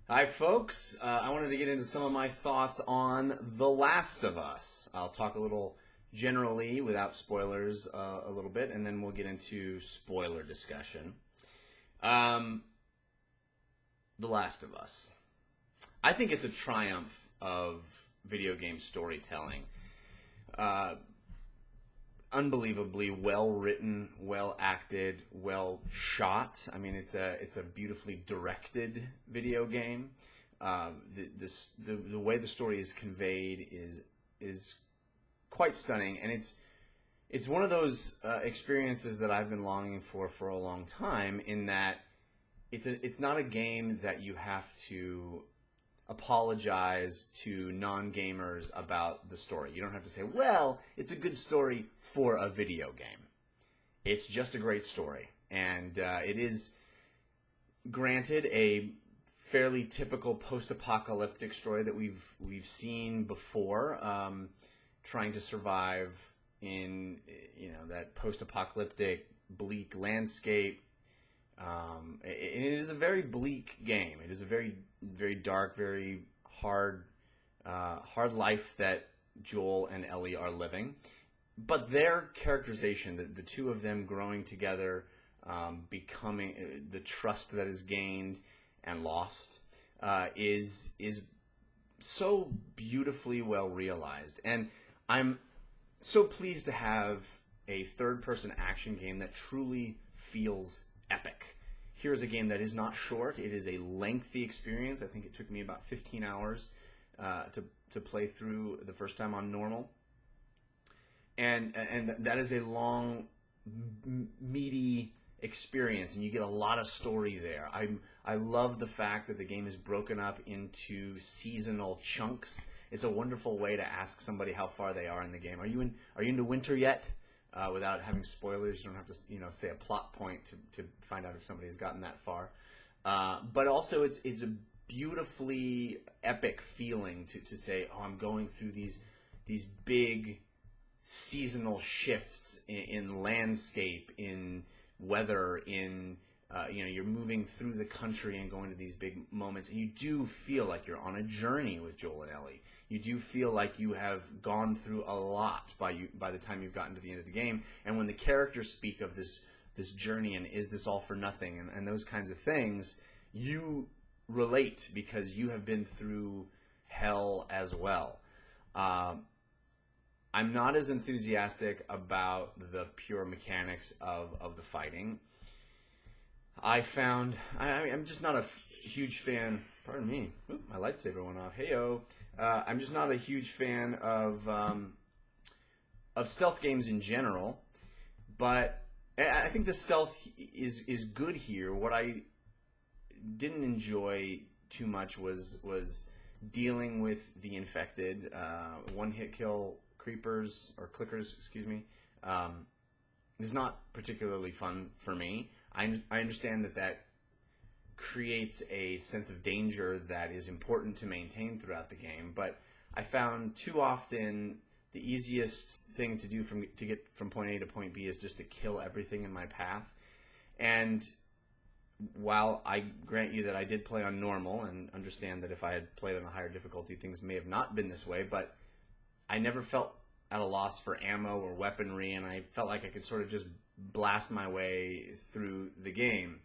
Hi, folks. I wanted to get into some of my thoughts on The Last of Us. I'll talk a little generally without spoilers a little bit, and then we'll get into spoiler discussion. Um, the Last of Us. I think it's a triumph of video game storytelling. Uh, Unbelievably well written, well acted, well shot. I mean, it's a beautifully directed video game. The way the story is conveyed is quite stunning, and it's one of those experiences that I've been longing for a long time. In that it's not a game that you have to apologize to non-gamers about the story. You don't have to say, well, it's a good story for a video game. It's just a great story. And it is, granted, a fairly typical post-apocalyptic story that we've seen before, trying to survive in that post-apocalyptic bleak landscape. It is a very bleak game. It is a very, very dark, very hard life that Joel and Ellie are living. But their characterization, the two of them growing together, becoming the trust that is gained and lost, is so beautifully well realized. And I'm so pleased to have a third-person action game that truly feels epic. Here is a game that is not short. It is a lengthy experience. I think it took me about 15 hours to play through the first time on normal. And that is a long, meaty experience, and you get a lot of story there. I love the fact that the game is broken up into seasonal chunks. It's a wonderful way to ask somebody how far they are in the game. Are you into winter yet? Without having spoilers, you don't have to say a plot point to find out if somebody has gotten that far. But also, it's a beautifully epic feeling to say, oh, I'm going through these big seasonal shifts in landscape, in weather, in you're moving through the country and going to these big moments, and you do feel like you're on a journey with Joel and Ellie. You do feel like you have gone through a lot by the time you've gotten to the end of the game. And when the characters speak of this journey and is this all for nothing and those kinds of things, you relate because you have been through hell as well. I'm not as enthusiastic about the pure mechanics of the fighting. I'm just not a huge fan. Pardon me. Oop, my lightsaber went off. Heyo. I'm just not a huge fan of stealth games in general. But I think the stealth is good here. What I didn't enjoy too much was dealing with the infected, one-hit kill creepers or clickers. Excuse me. Is not particularly fun for me. I understand that creates a sense of danger that is important to maintain throughout the game, but I found too often the easiest thing to do to get from point A to point B is just to kill everything in my path. And while I grant you that I did play on normal and understand that if I had played on a higher difficulty, things may have not been this way, but I never felt at a loss for ammo or weaponry, and I felt like I could sort of just blast my way through the game.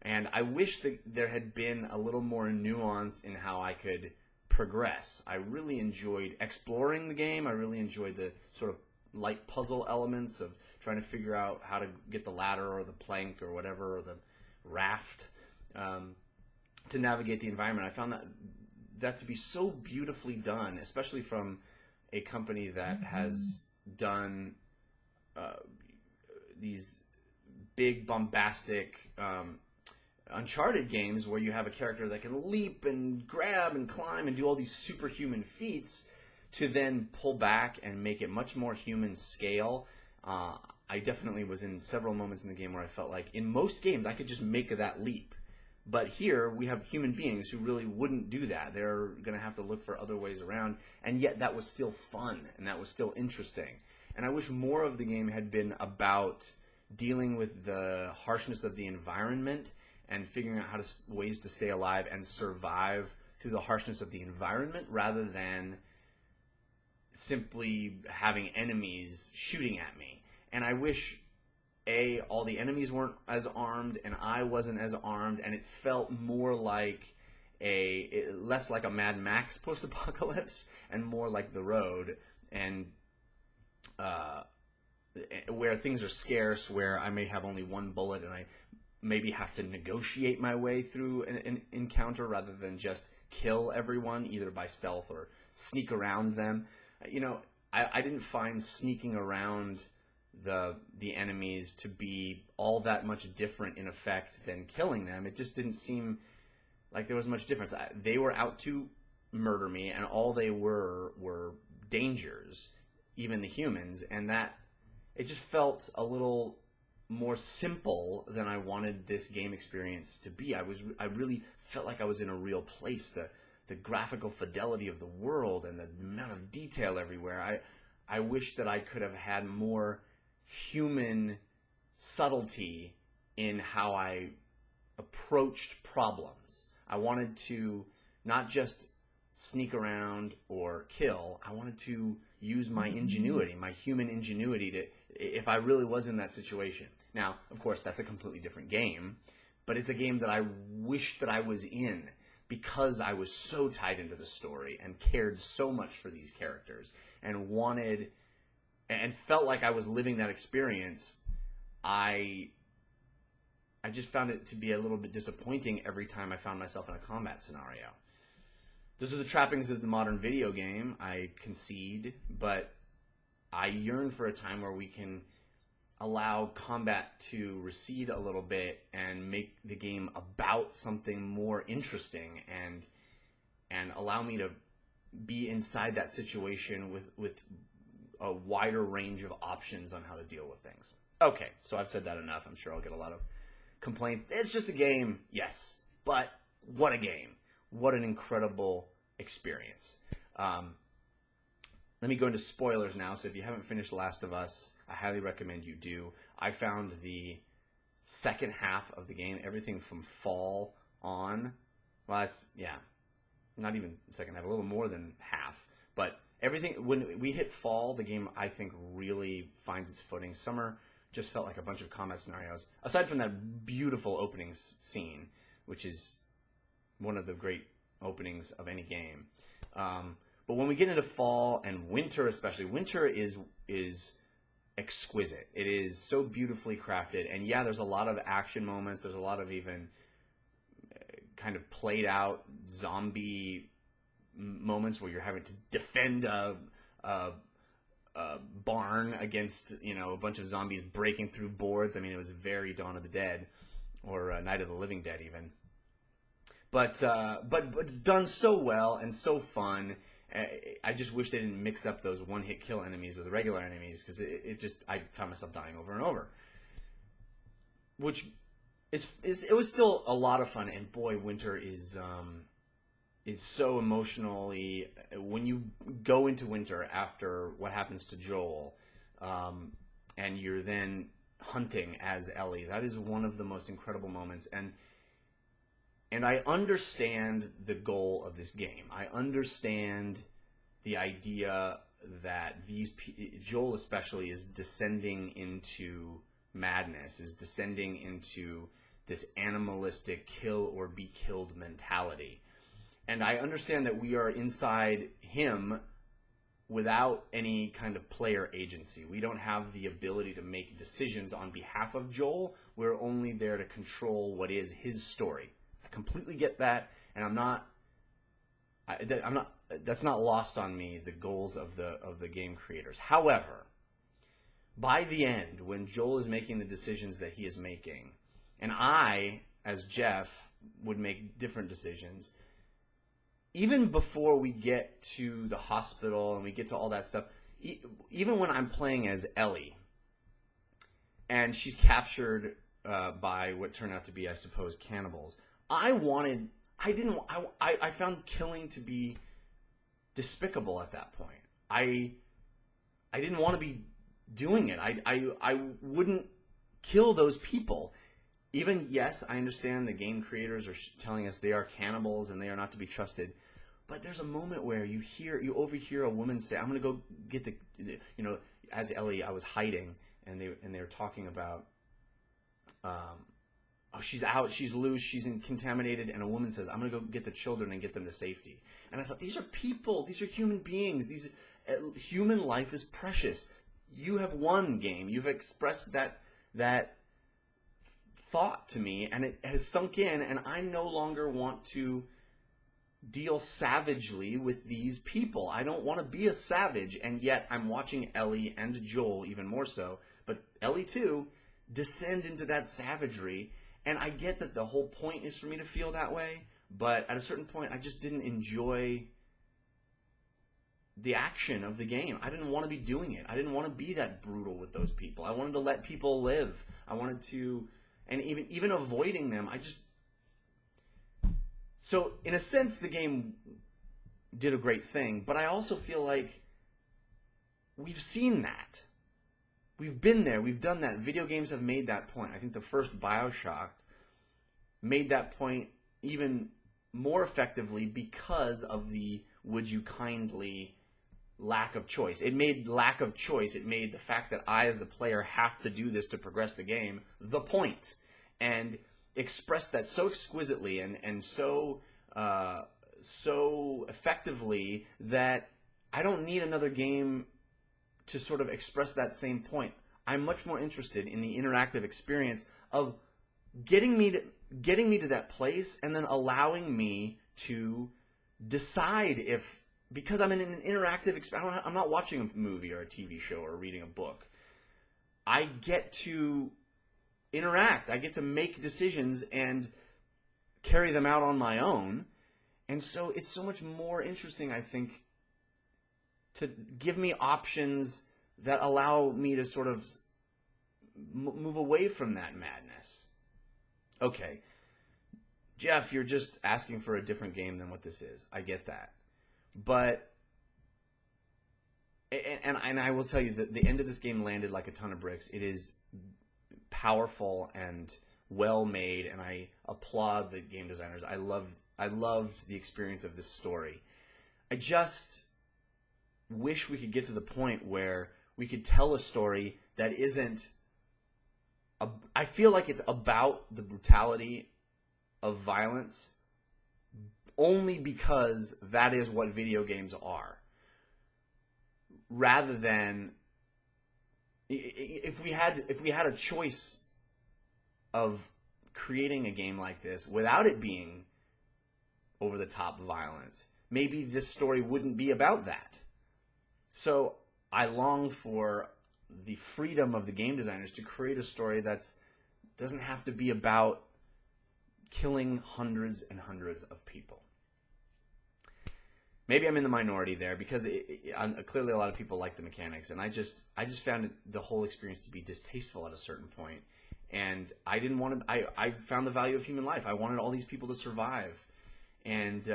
And I wish that there had been a little more nuance in how I could progress. I really enjoyed exploring the game. I really enjoyed the sort of light puzzle elements of trying to figure out how to get the ladder or the plank or whatever, or the raft, to navigate the environment. I found that to be so beautifully done, especially from a company that has done these big, bombastic Uncharted games where you have a character that can leap and grab and climb and do all these superhuman feats, to then pull back and make it much more human scale. I definitely was in several moments in the game where I felt like in most games I could just make that leap. But here we have human beings who really wouldn't do that. They're going to have to look for other ways around, and yet that was still fun and that was still interesting. And I wish more of the game had been about dealing with the harshness of the environment and figuring out ways to stay alive and survive through the harshness of the environment rather than simply having enemies shooting at me. And I wish, all the enemies weren't as armed and I wasn't as armed, and it felt more like less like a Mad Max post-apocalypse and more like The Road, and where things are scarce, where I may have only one bullet and I maybe have to negotiate my way through an encounter rather than just kill everyone either by stealth or sneak around them. I didn't find sneaking around the enemies to be all that much different in effect than killing them. It just didn't seem like there was much difference. They were out to murder me, and all they were dangers, even the humans, and that it just felt a little more simple than I wanted this game experience to be. I really felt like I was in a real place. The graphical fidelity of the world and the amount of detail everywhere. I wish that I could have had more human subtlety in how I approached problems. I wanted to not just sneak around or kill. I wanted to use my ingenuity, my human ingenuity, if I really was in that situation. Now, of course, that's a completely different game, but it's a game that I wish that I was in because I was so tied into the story and cared so much for these characters and wanted and felt like I was living that experience. I just found it to be a little bit disappointing every time I found myself in a combat scenario. Those are the trappings of the modern video game, I concede, but I yearn for a time where we can allow combat to recede a little bit and make the game about something more interesting and allow me to be inside that situation with a wider range of options on how to deal with things. Okay, so I've said that enough. I'm sure I'll get a lot of complaints. It's just a game, yes, but what a game. What an incredible experience. Let me go into spoilers now. So if you haven't finished Last of Us, I highly recommend you do. I found the second half of the game, everything from fall on, well, that's, yeah, not even second half, a little more than half, but everything, when we hit fall, the game, I think, really finds its footing. Summer just felt like a bunch of combat scenarios, aside from that beautiful opening scene, which is one of the great openings of any game. But when we get into fall and winter especially, winter is exquisite. It is so beautifully crafted. And yeah, there's a lot of action moments. There's a lot of even kind of played out zombie moments where you're having to defend a barn against, a bunch of zombies breaking through boards. I mean, it was very Dawn of the Dead or Night of the Living Dead even. But done so well and so fun. I just wish they didn't mix up those one-hit kill enemies with regular enemies, because I found myself dying over and over. Which it was still a lot of fun, and boy, winter is so emotionally. When you go into winter after what happens to Joel, and you're then hunting as Ellie, that is one of the most incredible moments. And I understand the goal of this game. I understand the idea that Joel especially is descending into madness, is descending into this animalistic kill or be killed mentality. And I understand that we are inside him without any kind of player agency. We don't have the ability to make decisions on behalf of Joel. We're only there to control what is his story. Completely get that, and that's not lost on me, the goals of the game creators. However, by the end, when Joel is making the decisions that he is making, and I, as Jeff, would make different decisions, even before we get to the hospital and we get to all that stuff, even when I'm playing as Ellie, and she's captured by what turned out to be, I suppose, cannibals, I found killing to be despicable at that point. I didn't want to be doing it. I wouldn't kill those people. even, yes, I understand the game creators are telling us they are cannibals and they are not to be trusted. But there's a moment where you overhear a woman say, "I'm going to go get the," as Ellie, I was hiding, and they were talking about, oh, she's out, she's loose, contaminated, and a woman says, "I'm going to go get the children and get them to safety." And I thought, these are people, these are human beings, human life is precious. You have won, game. You've expressed that thought to me, and it has sunk in, and I no longer want to deal savagely with these people. I don't want to be a savage, and yet I'm watching Ellie and Joel, even more so, but Ellie too, descend into that savagery. And I get that the whole point is for me to feel that way, but at a certain point I just didn't enjoy the action of the game. I didn't want to be doing it. I didn't want to be that brutal with those people. I wanted to let people live. I wanted to, and even avoiding them, so in a sense the game did a great thing, but I also feel like we've seen that. We've been there. We've done that. Video games have made that point. I think the first BioShock made that point even more effectively because of the "would you kindly" lack of choice. It made lack of choice. It made the fact that I, as the player, have to do this to progress the game the point, and expressed that so exquisitely and so effectively that I don't need another game to sort of express that same point. I'm much more interested in the interactive experience of getting me to that place and then allowing me to decide if, because I'm in an interactive experience, I'm not watching a movie or a TV show or reading a book. I get to interact. I get to make decisions and carry them out on my own. And so it's so much more interesting, I think, to give me options that allow me to sort of move away from that madness. Okay, Jeff, you're just asking for a different game than what this is. I get that. But, and I will tell you that the end of this game landed like a ton of bricks. It is powerful and well made, and I applaud the game designers. I loved the experience of this story. I just wish we could get to the point where we could tell a story that isn't I feel like it's about the brutality of violence only because that is what video games are, rather than if we had a choice of creating a game like this without it being over the top violent, maybe this story wouldn't be about that. So I long for the freedom of the game designers to create a story that doesn't have to be about killing hundreds and hundreds of people. Maybe I'm in the minority there because clearly a lot of people like the mechanics, and I just found the whole experience to be distasteful at a certain point. And I didn't want to. I found the value of human life. I wanted all these people to survive, and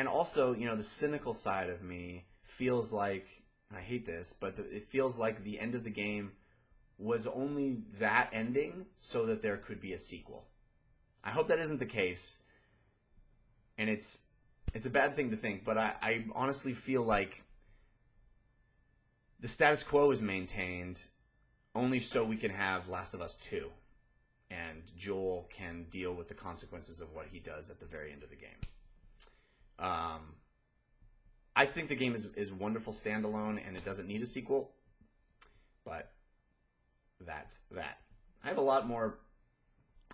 also, the cynical side of me feels like, and I hate this, but it feels like the end of the game was only that ending so that there could be a sequel. I hope that isn't the case, and it's a bad thing to think, but I honestly feel like the status quo is maintained only so we can have Last of Us 2, and Joel can deal with the consequences of what he does at the very end of the game. I think the game is wonderful standalone, and it doesn't need a sequel, but that's that. I have a lot more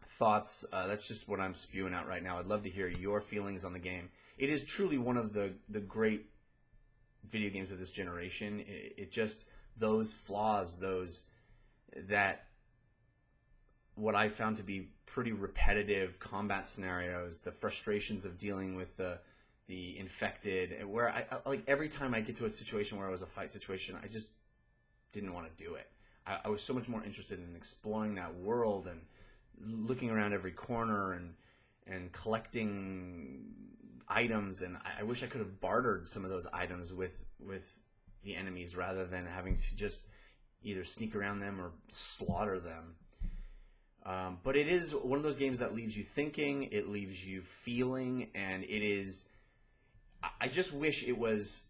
thoughts. That's just what I'm spewing out right now. I'd love to hear your feelings on the game. It is truly one of the great video games of this generation. It just, those flaws, what I found to be pretty repetitive combat scenarios, the frustrations of dealing with the infected, where like every time I get to a situation where it was a fight situation, I just didn't want to do it. I was so much more interested in exploring that world and looking around every corner and collecting items, and I wish I could have bartered some of those items with the enemies rather than having to just either sneak around them or slaughter them. But it is one of those games that leaves you thinking, it leaves you feeling, and it is. I just wish it was.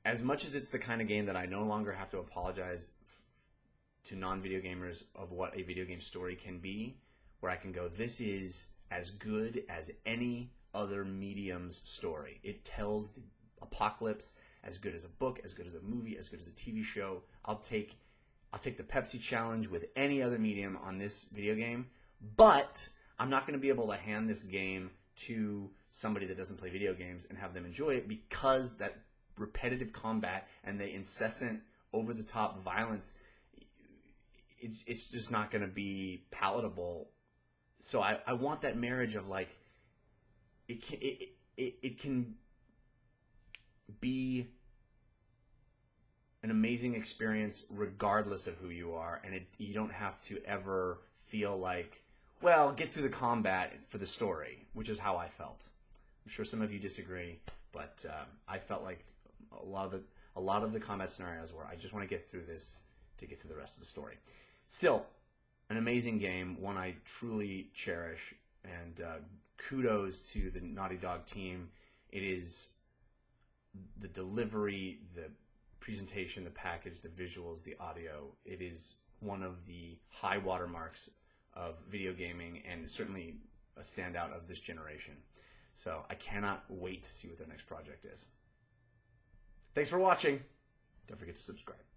As much as it's the kind of game that I no longer have to apologize to non-video gamers of what a video game story can be, where I can go, this is as good as any other medium's story. It tells the apocalypse as good as a book, as good as a movie, as good as a TV show. I'll take the Pepsi challenge with any other medium on this video game, but I'm not going to be able to hand this game to somebody that doesn't play video games and have them enjoy it, because that repetitive combat and the incessant over-the-top violence, it's just not going to be palatable. So I want that marriage of, like, it can be an amazing experience regardless of who you are, and you don't have to ever feel like, well, get through the combat for the story, which is how I felt. I'm sure some of you disagree, but I felt like a lot of the combat scenarios where I just want to get through this to get to the rest of the story. Still, an amazing game, one I truly cherish, and kudos to the Naughty Dog team. It is the delivery, the presentation, the package, the visuals, the audio. It is one of the high watermarks of video gaming, and certainly a standout of this generation. So I cannot wait to see what their next project is. Thanks for watching. Don't forget to subscribe.